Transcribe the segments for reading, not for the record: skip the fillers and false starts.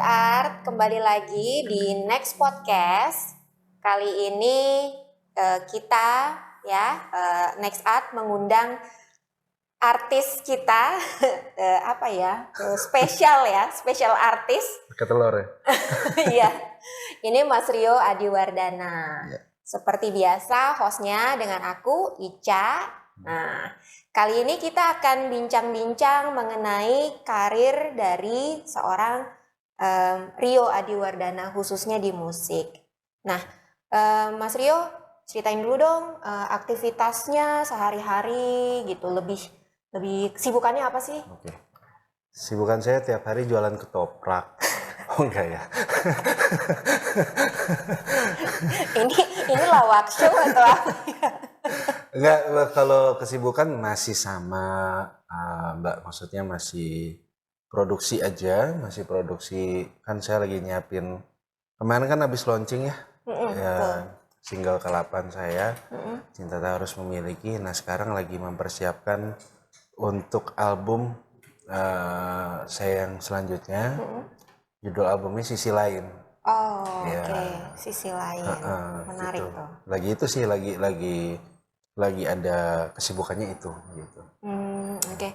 Art, kembali lagi di Next Podcast. Kali ini kita Next Art mengundang artis kita spesial artis. Pakai telur ya? Iya, ini Mas Rio Adiwardana. Ya. Seperti biasa hostnya dengan aku Ica. Nah, kali ini kita akan bincang-bincang mengenai karir dari seorang Rio Adiwardana khususnya di musik. Nah, Mas Rio ceritain dulu dong aktivitasnya sehari-hari gitu, lebih kesibukannya apa sih? Oke. Sibukan saya tiap hari jualan ketoprak. Oh enggak ya? ini lawak show atau apa? Enggak, kalau kesibukan masih sama Mbak, maksudnya masih produksi aja, masih produksi. Kan saya lagi nyiapin, kemarin kan habis launching ya, single ke-8 saya, Cinta Tak Harus Memiliki. Nah sekarang lagi mempersiapkan untuk album saya yang selanjutnya. Judul albumnya Sisi Lain. Oh, Ya. oke. Sisi lain. Menarik Gitu. tuh. Lagi itu sih lagi ada kesibukannya itu gitu. Oke.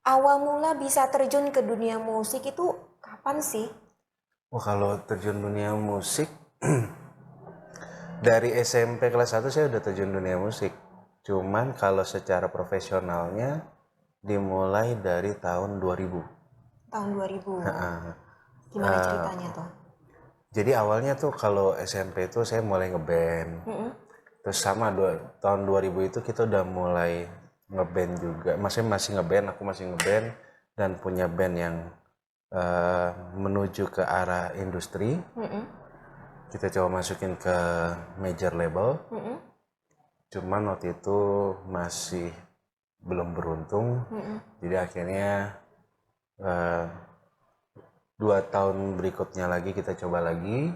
Awal mula bisa terjun ke dunia musik itu kapan sih? Oh, kalau terjun dunia musik dari SMP kelas 1 saya udah terjun dunia musik. Cuman kalau secara profesionalnya dimulai dari tahun 2000. Tahun 2000. Gimana ceritanya tuh? Jadi awalnya tuh kalau SMP itu saya mulai ngeband. Terus sama tahun 2000 itu kita udah mulai ngeband juga. Masih ngeband, aku masih ngeband dan punya band yang menuju ke arah industri. Kita coba masukin ke major label. Cuman waktu itu masih belum beruntung. Jadi akhirnya 2 tahun berikutnya lagi kita coba lagi,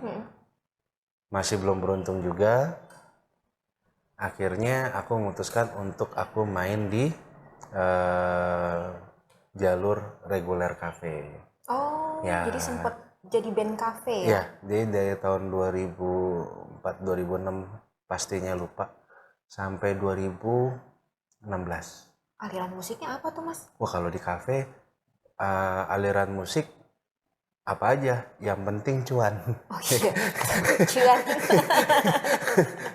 masih belum beruntung juga. Akhirnya aku memutuskan untuk aku main di jalur reguler cafe. Oh, Ya. jadi sempat jadi band cafe ya? Ya, jadi dari tahun 2004-2006 pastinya lupa sampai 2016. Aliran musiknya apa tuh, Mas? Wah, kalau di cafe aliran musik apa aja, yang penting cuan. Oh iya, cuan.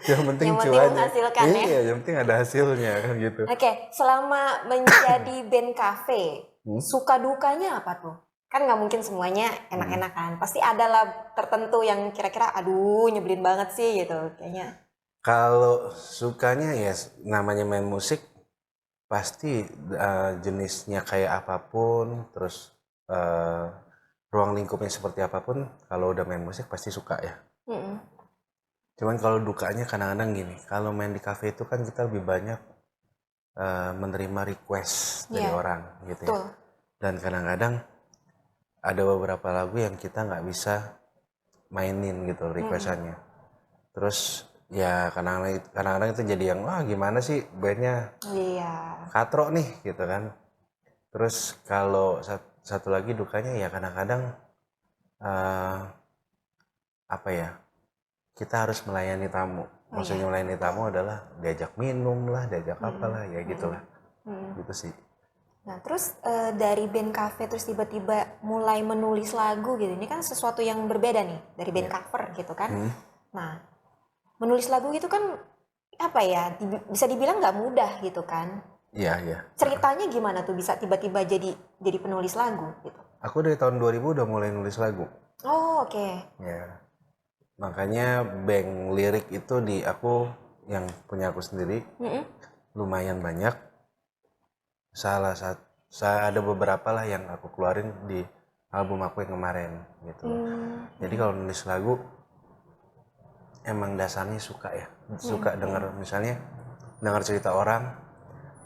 Yang penting Yang penting cuan. menghasilkan ya. Iya, yang penting ada hasilnya kan gitu. Oke, selama menjadi band cafe, suka dukanya apa tuh? Kan nggak mungkin semuanya enak-enakan. Pasti ada lah tertentu yang kira-kira aduh nyebelin banget sih gitu kayaknya. Kalau sukanya ya namanya main musik pasti jenisnya kayak apapun, terus ruang lingkupnya seperti apapun, kalau udah main musik pasti suka ya. Cuman kalau dukanya kadang-kadang gini, kalau main di cafe itu kan kita lebih banyak menerima request dari orang gitu ya. Dan kadang-kadang ada beberapa lagu yang kita nggak bisa mainin gitu requestannya. Terus ya kadang-kadang itu jadi yang wah gimana sih bandnya katro nih gitu kan. Terus kalau satu lagi dukanya ya kadang-kadang kita harus melayani tamu. Maksudnya melayani tamu adalah diajak minum lah, diajak apalah ya gitulah. Gitu sih. Nah terus dari band cafe terus tiba-tiba mulai menulis lagu gitu, ini kan sesuatu yang berbeda nih dari band cover gitu kan. Nah menulis lagu itu kan apa ya, bisa dibilang nggak mudah gitu kan. Iya. Ceritanya gimana tuh bisa tiba-tiba jadi penulis lagu gitu? Aku dari tahun 2000 udah mulai nulis lagu. Oh oke. Ya. Makanya bank lirik itu di aku yang punya aku sendiri lumayan banyak. Saya ada beberapa lah yang aku keluarin di album aku yang kemarin gitu. Jadi kalau nulis lagu emang dasarnya suka ya, suka dengar misalnya dengar cerita orang,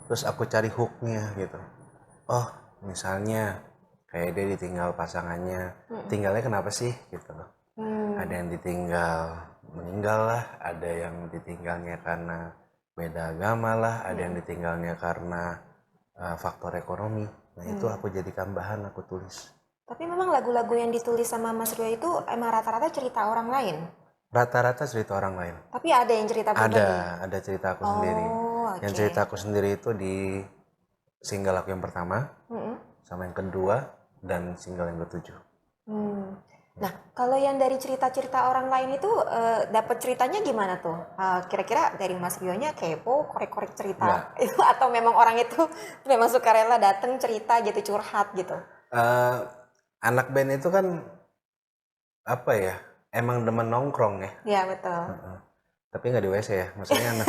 terus aku cari hooknya gitu. Oh misalnya kayak dia ditinggal pasangannya, tinggalnya kenapa sih gitu loh. Ada yang ditinggal meninggal lah, ada yang ditinggalnya karena beda agama lah, ada yang ditinggalnya karena faktor ekonomi. Nah itu aku jadikan bahan, aku tulis. Tapi memang lagu-lagu yang ditulis sama Mas Rio itu emang rata-rata cerita orang lain. Rata-rata cerita orang lain. Tapi ada yang cerita pribadi. Ada cerita aku sendiri. Oh, Yang oke. cerita aku sendiri itu di single aku yang pertama, Mm-mm. sama yang kedua, dan single yang ketujuh. Hmm. Nah, kalau yang dari cerita-cerita orang lain itu dapat ceritanya gimana tuh? Kira-kira dari Mas Rio-nya kepo, korek-korek cerita itu atau memang orang itu memang suka rela datang cerita gitu, curhat gitu? Eh, Anak band itu kan apa ya? Emang demen nongkrong ya. Ya, betul. Tapi nggak di WC ya, maksudnya anak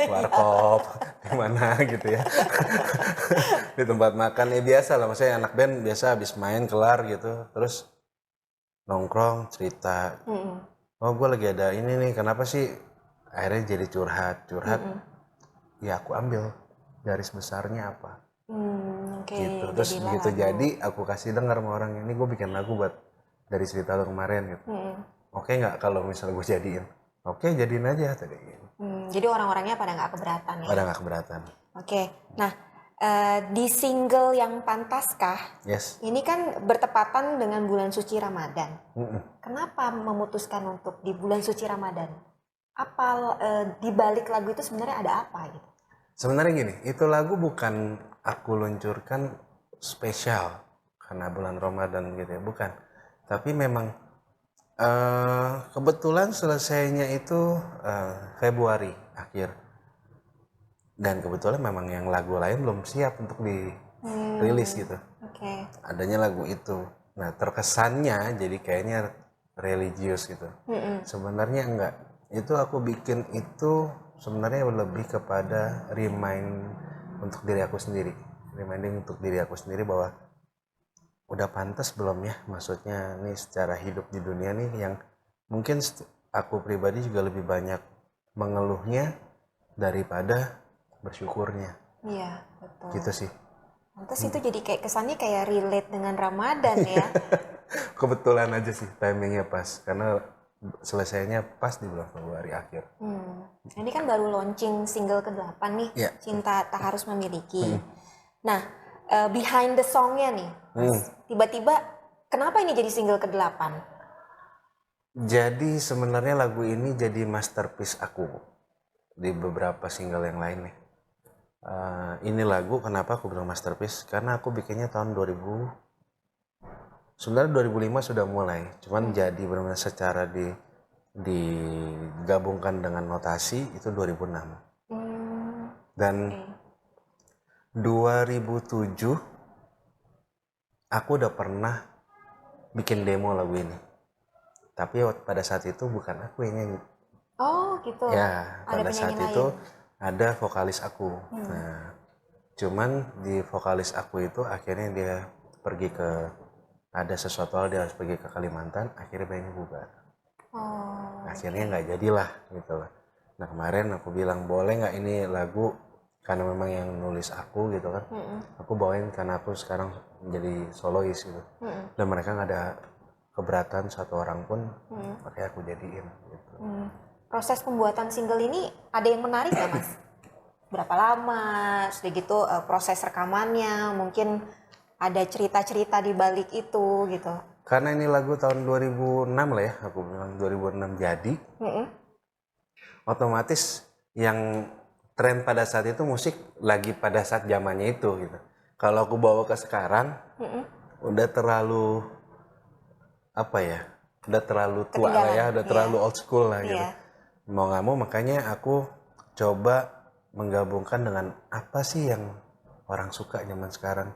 warkop di mana gitu ya. Di tempat makan ya biasa lah, maksudnya anak band biasa habis main kelar gitu, terus nongkrong cerita. Mm-mm. Oh gue lagi ada ini nih, kenapa sih? Akhirnya jadi curhat. Ya aku ambil garis besarnya apa Oke, gitu. Terus jadilah begitu lagu. jadi aku kasih dengar sama orang ini, gue bikin lagu buat dari cerita lo kemarin gitu. Mm-mm. Oke nggak kalau misalnya gue jadiin? Oke jadiin aja tadi. Jadi orang-orangnya pada nggak keberatan ya? Pada nggak keberatan. Oke, nah di single yang Pantaskah, Yes. ini kan bertepatan dengan bulan suci Ramadan. Mm-mm. Kenapa memutuskan untuk di bulan suci Ramadan? Apa di balik lagu itu sebenarnya ada apa gitu? Sebenarnya gini, itu lagu bukan aku luncurkan spesial karena bulan Ramadan gitu ya, bukan. Tapi memang kebetulan selesainya itu Februari akhir. Dan kebetulan memang yang lagu lain belum siap untuk dirilis gitu. Oke. Adanya lagu itu. Nah terkesannya jadi kayaknya religius gitu. Sebenarnya enggak. Itu aku bikin itu sebenarnya lebih kepada untuk diri aku sendiri. Reminding untuk diri aku sendiri bahwa udah pantas belum ya, maksudnya nih secara hidup di dunia nih yang mungkin aku pribadi juga lebih banyak mengeluhnya daripada bersyukurnya. Iya, betul. Gitu sih. Pantes itu jadi kayak kesannya kayak relate dengan Ramadan ya. Kebetulan aja sih timingnya pas karena selesainya pas di bulan Februari akhir. Ini kan baru launching single ke-8 nih, Iya. Cinta Tak Harus Memiliki. Nah, behind the songnya nih, Mas, tiba-tiba kenapa ini jadi single ke-8? Jadi sebenarnya lagu ini jadi masterpiece aku di beberapa single yang lain nih. Ini lagu kenapa aku bilang masterpiece? Karena aku bikinnya tahun 2000. Sebenarnya 2005 sudah mulai, cuman jadi benar-benar secara digabungkan dengan notasi itu 2006. Dan 2007 aku udah pernah bikin demo lagu ini. Tapi pada saat itu bukan aku yang nyanyi. Oh gitu. Ya, Ada pada saat penyanyi itu lain. ada vokalis aku. Nah, cuman di vokalis aku itu akhirnya dia pergi ada sesuatu hal dia harus pergi ke Kalimantan, akhirnya bandnya bubar. Oh. Akhirnya nggak jadilah gitu lah. Nah kemarin aku bilang boleh nggak ini lagu karena memang yang nulis aku gitu kan. Aku bawain karena aku sekarang menjadi solois gitu. Dan mereka nggak ada keberatan satu orang pun, makanya aku jadiin gitu. Proses pembuatan single ini ada yang menarik nggak Mas? Berapa lama? Sudah gitu proses rekamannya, mungkin ada cerita-cerita di balik itu gitu. Karena ini lagu tahun 2006 lah ya, aku bilang 2006 jadi. Otomatis yang tren pada saat itu musik lagi pada saat zamannya itu gitu. Kalau aku bawa ke sekarang, udah terlalu apa ya? Udah terlalu tua lah ya, udah terlalu old school lah gitu. Mau nggak mau makanya aku coba menggabungkan dengan apa sih yang orang suka zaman sekarang.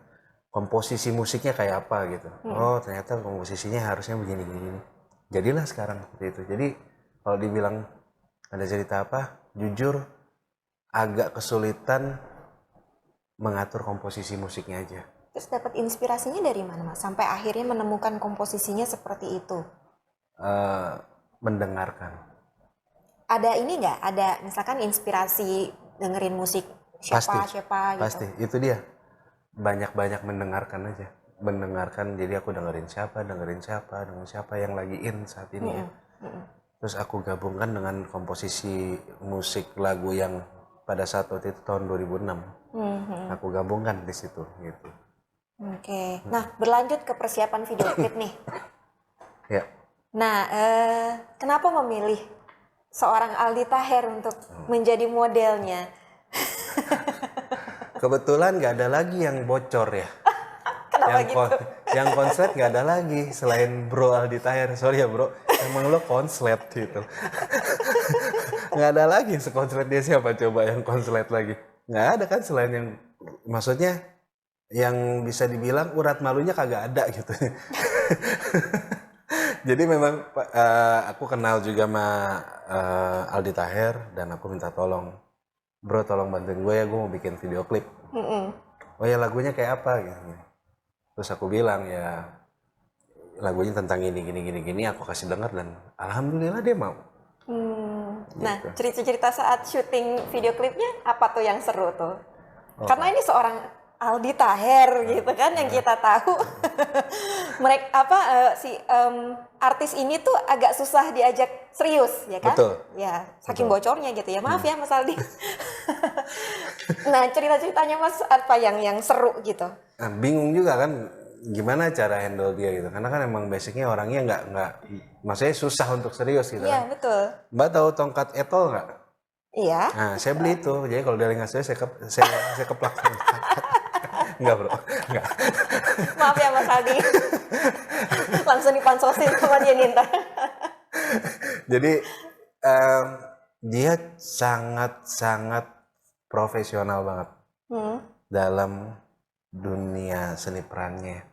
Komposisi musiknya kayak apa gitu. Oh ternyata komposisinya harusnya begini. Jadilah sekarang seperti itu. Jadi kalau dibilang ada cerita apa, jujur agak kesulitan mengatur komposisi musiknya aja. Terus dapat inspirasinya dari mana Mas? Sampai akhirnya menemukan komposisinya seperti itu. Mendengarkan. Ada ini nggak? Ada misalkan inspirasi dengerin musik siapa gitu? Pasti, itu dia. Banyak-banyak mendengarkan aja. Mendengarkan, jadi aku dengerin siapa yang lagi in saat ini ya. Terus aku gabungkan dengan komposisi musik lagu yang pada saat waktu itu tahun 2006. Aku gabungkan di situ gitu. Oke. Nah, berlanjut ke persiapan video klip nih. Ya, Nah, kenapa memilih seorang Aldi Taher untuk menjadi modelnya? kebetulan nggak ada lagi yang bocor ya. Kenapa Yang gitu? yang konslet nggak ada lagi selain Bro Aldi Taher. Sorry ya bro, emang lo konslet gitu. Nggak ada lagi sekonslet dia, siapa coba yang konslet lagi? Nggak ada kan selain yang, maksudnya yang bisa dibilang urat malunya kagak ada gitu. Jadi memang aku kenal juga sama Aldi Taher dan aku minta tolong, bro tolong bantuin gue ya, gue mau bikin video klip. Mm-mm. Oh ya lagunya kayak apa gitu. Terus aku bilang ya lagunya tentang gini, aku kasih denger dan alhamdulillah dia mau. Nah, Gitu. cerita-cerita saat syuting video klipnya apa tuh yang seru tuh? Karena ini seorang Aldi Taher gitu kan yang kita tahu. Mereka artis ini tuh agak susah diajak serius ya kan? Betul. Ya, saking bocornya gitu ya. Maaf ya Mas Aldi. Nah, cerita-ceritanya Mas apa yang seru gitu? Nah, bingung juga kan gimana cara handle dia gitu, karena kan emang basicnya orangnya nggak maksudnya susah untuk serius gitu Iya, kan. betul. Mbak tahu tongkat etol nggak? Iya. Nah saya beli itu, jadi kalau dia nggak serius saya keplak. Enggak bro, enggak. Maaf ya Mas Aldi. Langsung dipansosin sama dia Ninta. Jadi dia sangat profesional banget dalam dunia seni perannya,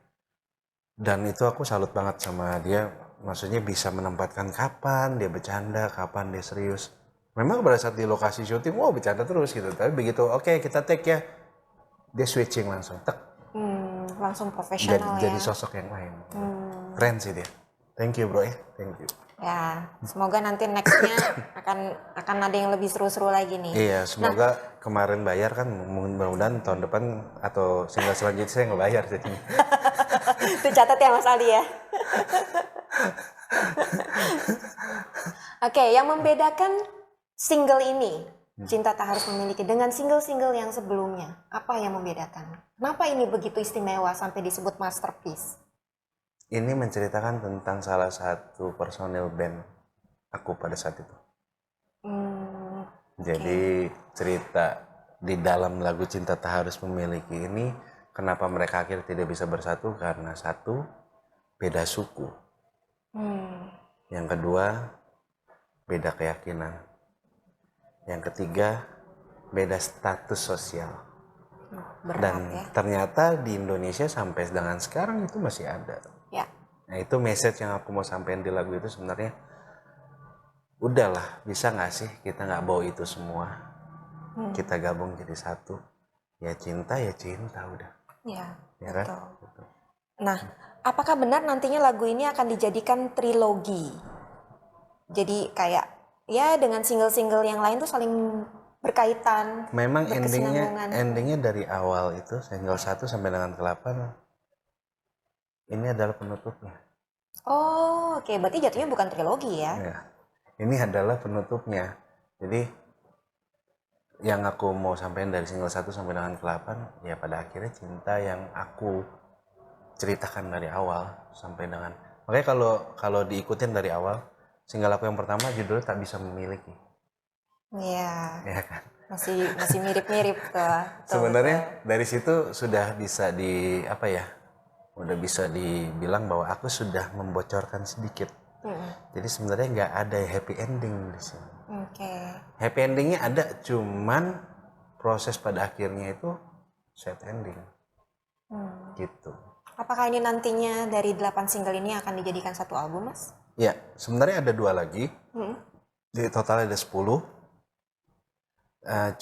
dan itu aku salut banget sama dia. Maksudnya bisa menempatkan kapan dia bercanda, kapan dia serius. Memang pada saat di lokasi syuting, wow bercanda terus gitu. Tapi begitu oke, kita take ya, dia switching langsung, tek, Langsung profesional jadi ya. sosok yang lain. Keren sih dia. Thank you bro ya, thank you. Ya, semoga nanti nextnya akan ada yang lebih seru-seru lagi nih. Iya, semoga kemarin bayar kan, mudah-mudahan tahun depan atau single selanjutnya saya ngebayar jadinya. Itu catat ya Mas Aldi ya. Oke, yang membedakan single ini, Cinta Tak Harus Memiliki, dengan single-single yang sebelumnya, apa yang membedakan? Kenapa ini begitu istimewa sampai disebut masterpiece? Ini menceritakan tentang salah satu personil band aku pada saat itu. Jadi cerita di dalam lagu Cinta Tak Harus Memiliki ini, kenapa mereka akhirnya tidak bisa bersatu, karena satu, beda suku. Yang kedua, beda keyakinan. Yang ketiga, beda status sosial. Berat Dan ya. ternyata di Indonesia sampai dengan sekarang itu masih ada. Ya. Nah itu message yang aku mau sampaikan di lagu itu sebenarnya. Udahlah, bisa gak sih kita gak bawa itu semua, kita gabung jadi satu. Ya cinta udah. Ya, Ya kan? betul. Gitu. Nah, apakah benar nantinya lagu ini akan dijadikan trilogi? Jadi kayak ya dengan single-single yang lain tuh saling berkaitan, Memang berkesinambungan. endingnya dari awal itu single 1 sampai dengan ke-8 ini adalah penutupnya. Oh, oke. Berarti jatuhnya bukan trilogi ya? Ya, ini adalah penutupnya. Jadi yang aku mau sampaikan dari single 1 sampai dengan ke-8 ya pada akhirnya cinta yang aku ceritakan dari awal sampai dengan, makanya kalau diikutin dari awal, single aku yang pertama judulnya Tak Bisa Memiliki. Iya. Ya kan? Masih mirip-mirip tuh. Sebenarnya dari situ sudah bisa udah bisa dibilang bahwa aku sudah membocorkan sedikit. Jadi sebenarnya nggak ada happy ending di sini. Oke. Happy endingnya ada, cuman proses pada akhirnya itu sad ending. Gitu. Apakah ini nantinya dari 8 single ini akan dijadikan satu album, Mas? Ya, sebenarnya ada 2 lagi. Jadi total ada 10.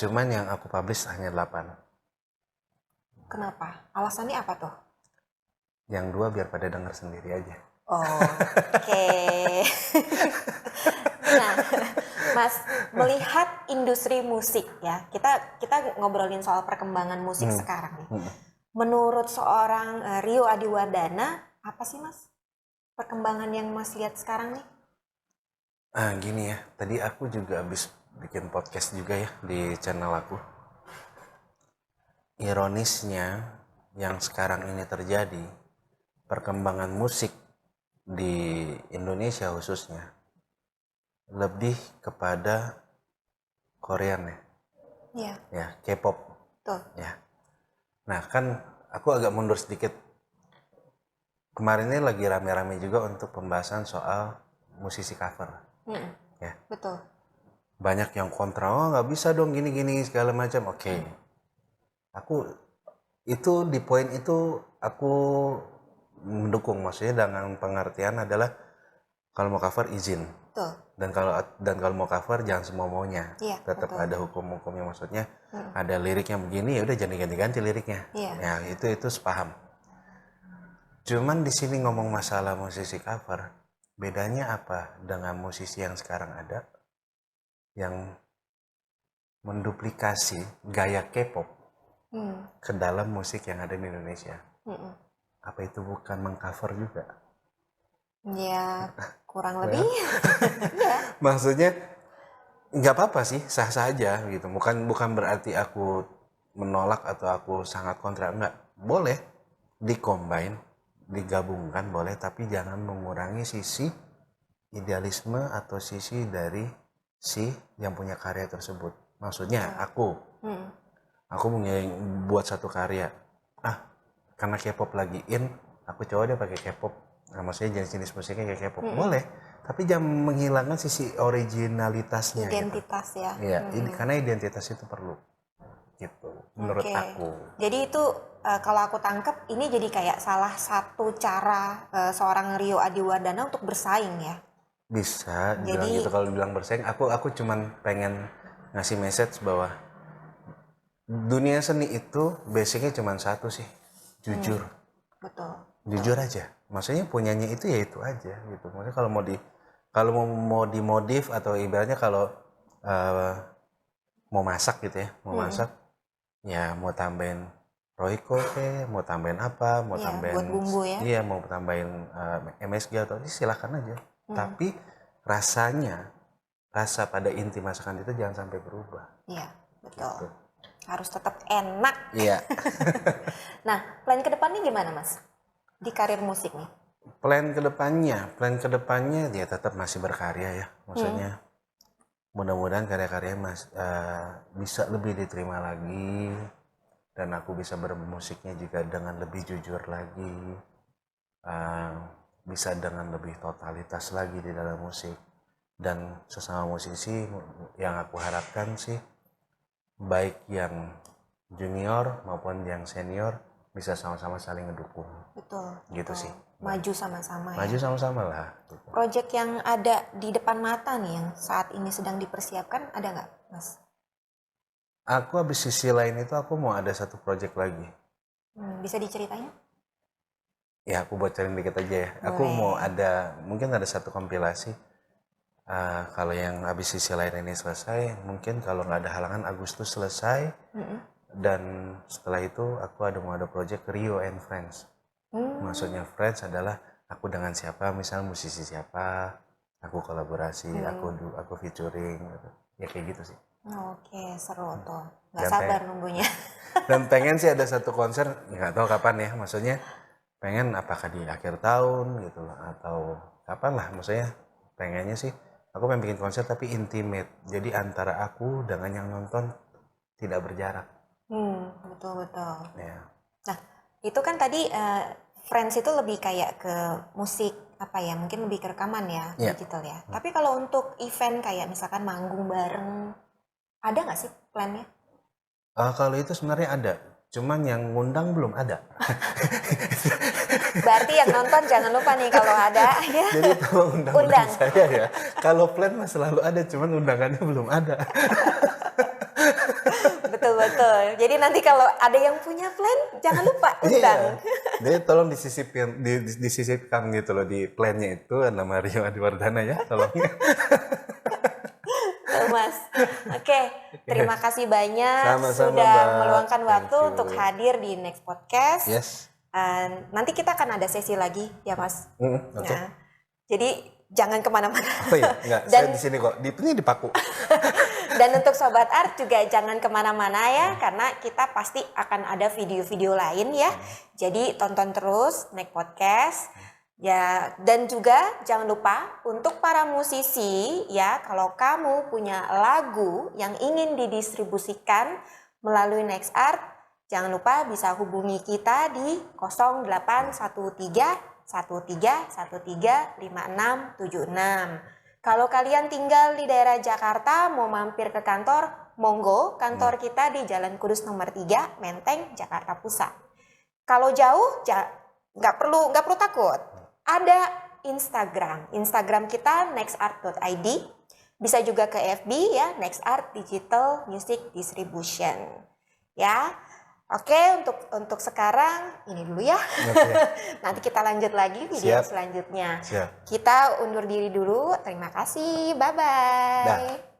Cuman yang aku publish hanya 8. Kenapa? Alasannya apa tuh? Yang 2 biar pada denger sendiri aja. Oh, oke. Nah, Mas, melihat industri musik ya, kita ngobrolin soal perkembangan musik sekarang nih. Menurut seorang Rio Adiwardana, apa sih Mas perkembangan yang Mas lihat sekarang nih? Gini ya, tadi aku juga habis bikin podcast juga ya di channel aku. Ironisnya, yang sekarang ini terjadi, perkembangan musik di Indonesia khususnya lebih kepada Korean ya, Iya, ya K-pop tuh. ya. Nah kan aku agak mundur sedikit. Kemarin ini lagi rame-rame juga untuk pembahasan soal musisi cover Mm-mm. ya. Betul. Banyak yang kontra, oh nggak bisa dong gini-gini segala macam. Oke. Aku itu di poin itu aku mendukung, maksudnya dengan pengertian adalah kalau mau cover izin, Tuh. dan kalau mau cover jangan semua maunya, Iya, tetap betul. ada hukum-hukumnya, maksudnya ada liriknya begini ya udah jangan diganti-ganti liriknya. Iya. Ya itu sepaham. Cuman di sini ngomong masalah musisi cover, bedanya apa dengan musisi yang sekarang ada yang menduplikasi gaya K-pop Hmm. ke dalam musik yang ada di Indonesia? Mm-mm. Apa itu bukan mengcover juga? Ya, kurang lebih. Ya. Maksudnya nggak apa-apa sih, sah-sah aja gitu. Bukan berarti aku menolak atau aku sangat kontra, enggak. Boleh dicombine, digabungkan boleh, tapi jangan mengurangi sisi idealisme atau sisi dari si yang punya karya tersebut. Maksudnya Hmm. aku buat satu karya, karena K-pop lagi in, aku coba deh pakai K-pop. Nah, maksudnya jenis musiknya kayak K-pop boleh, tapi jangan menghilangkan sisi originalitasnya. Identitas ya. Gitu. Iya, karena identitas itu perlu, gitu. Menurut Oke. aku. Jadi itu kalau aku tangkap ini jadi kayak salah satu cara seorang Rio Adiwardana untuk bersaing ya. Bisa dibilang Jadi- gitu. Kalau dibilang bersaing, aku cuman pengen ngasih message bahwa dunia seni itu basicnya cuman satu sih, jujur. Betul. Jujur aja, maksudnya punyanya itu ya itu aja gitu. Maksudnya kalau mau dimodif atau ibaratnya kalau eh, mau masak gitu ya, mau masak ya mau tambahin Royco mau tambahin apa, mau Iya, tambahin buat bumbu ya. iya, mau tambahin MSG atau silahkan aja. Tapi rasa pada inti masakan itu jangan sampai berubah. Iya, betul. Harus tetap enak. Iya. Nah, plan ke depannya gimana, Mas? Di karir musik nih. Plan kedepannya dia tetap masih berkarya ya, maksudnya mudah-mudahan karya-karya bisa lebih diterima lagi, dan aku bisa bermusiknya juga dengan lebih jujur lagi, bisa dengan lebih totalitas lagi di dalam musik, dan sesama musisi yang aku harapkan sih baik yang junior maupun yang senior bisa sama-sama saling ngedukung. Betul. Gitu betul. sih. Maju sama-sama ya. Maju sama-sama lah. Gitu. Project yang ada di depan mata nih yang saat ini sedang dipersiapkan ada nggak, Mas? Aku habis sisi lain itu aku mau ada satu project lagi. Bisa diceritain? Ya aku bocorin dikit aja ya. Boleh. Aku mau mungkin ada satu kompilasi. Kalau yang habis sisi lain ini selesai, mungkin kalau nggak ada halangan Agustus selesai. Dan setelah itu aku mau ada project Rio and Friends. Maksudnya Friends adalah aku dengan siapa, misal musisi siapa, aku kolaborasi, aku featuring, gitu. Ya kayak gitu sih. Oke, seru tuh. Nggak Dan sabar nunggunya. Dan pengen sih ada satu konser, nggak tahu kapan ya, maksudnya pengen apakah di akhir tahun gitu loh, atau kapan lah, maksudnya pengennya sih aku pengen bikin konser tapi intimate, jadi antara aku dengan yang nonton tidak berjarak. Betul-betul. Ya. Nah, itu kan tadi Friends itu lebih kayak ke musik, apa ya, mungkin lebih ke rekaman ya, digital ya. Tapi kalau untuk event kayak misalkan manggung bareng, ada nggak sih plannya? Kalau itu sebenarnya ada, cuman yang ngundang belum ada. Berarti yang nonton jangan lupa nih kalau ada ya. Jadi tolong undang saya ya. Kalau plan mah selalu ada, cuman undangannya belum ada. Betul-betul. Jadi nanti kalau ada yang punya plan, jangan lupa undang. Jadi tolong disisipkan gitu loh di plannya itu nama Rio Adiwardana ya, tolong. Mas. Oke, terima kasih banyak Sama-sama, sudah Mbak. meluangkan waktu Thank you. untuk hadir di Next Podcast. Yes. Nanti kita akan ada sesi lagi ya, Mas. Oke. Nah, jadi jangan kemana-mana. Oh iya, enggak. Saya di sini kok. Ini dipaku. Dan untuk Sobat Art juga jangan kemana-mana ya, karena kita pasti akan ada video-video lain ya. Jadi tonton terus Next Podcast. Ya, dan juga jangan lupa untuk para musisi ya, kalau kamu punya lagu yang ingin didistribusikan melalui Next Art, jangan lupa bisa hubungi kita di 0813 13135676. Kalau kalian tinggal di daerah Jakarta mau mampir ke kantor, monggo, kantor kita di Jalan Kudus nomor 3, Menteng, Jakarta Pusat. Kalau jauh nggak perlu takut. Ada Instagram kita nextart.id, bisa juga ke FB ya, Nextart Digital Music Distribution. Ya. Oke, untuk sekarang ini dulu ya. Oke. Nanti kita lanjut lagi video Siap. selanjutnya. Siap. Kita undur diri dulu. Terima kasih. Bye-bye. Dah.